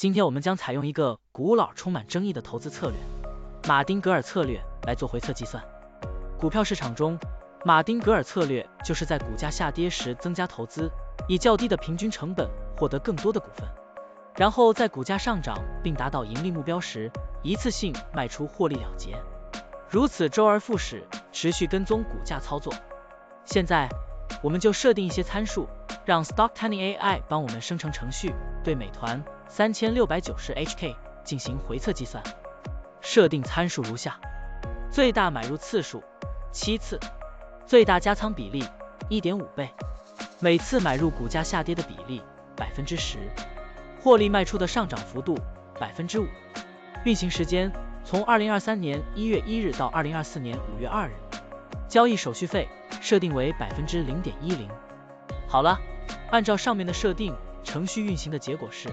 今天我们将采用一个古老、充满争议的投资策略——马丁格尔策略来做回测计算。股票市场中，马丁格尔策略就是在股价下跌时增加投资，以较低的平均成本获得更多的股份，然后在股价上涨并达到盈利目标时，一次性卖出获利了结。如此周而复始，持续跟踪股价操作。现在，我们就设定一些参数，让 Stocktunning AI 帮我们生成程序，对美团3690HK 进行回测计算。设定参数如下：最大买入次数7次，最大加仓比例 1.5 倍，每次买入股价下跌的比例 10%， 获利卖出的上涨幅度 5%。运行时间从2023年1月1日到2024年5月2日。交易手续费设定为 0.10%。好了，按照上面的设定，程序运行的结果是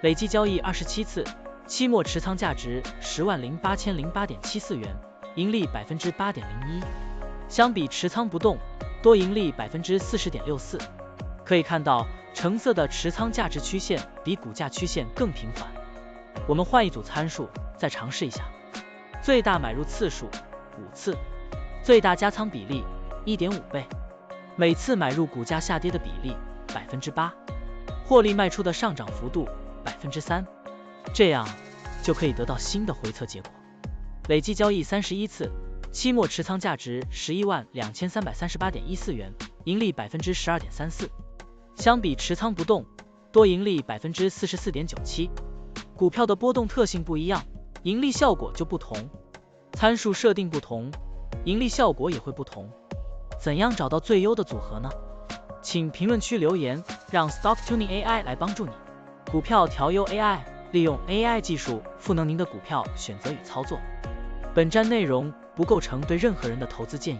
累计交易27次，期末持仓价值108008.74元，盈利 8.01%， 相比持仓不动，多盈利 40.64%。可以看到，橙色的持仓价值曲线比股价曲线更平缓。我们换一组参数，再尝试一下。最大买入次数5次，最大加仓比例 1.5 倍，每次买入股价下跌的比例 8%， 获利卖出的上涨幅度 3%， 这样就可以得到新的回测结果。累计交易31次，期末持仓价值112338.14元，盈利 12.34%， 相比持仓不动，多盈利 44.97%。股票的波动特性不一样，盈利效果就不同，参数设定不同，盈利效果也会不同。怎样找到最优的组合呢？请评论区留言，让 Stocktunning AI 来帮助你。股票调优 AI， 利用 AI 技术赋能您的股票选择与操作。本站内容不构成对任何人的投资建议，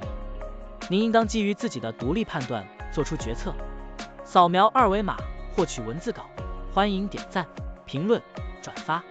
您应当基于自己的独立判断做出决策。扫描二维码获取文字稿，欢迎点赞、评论、转发。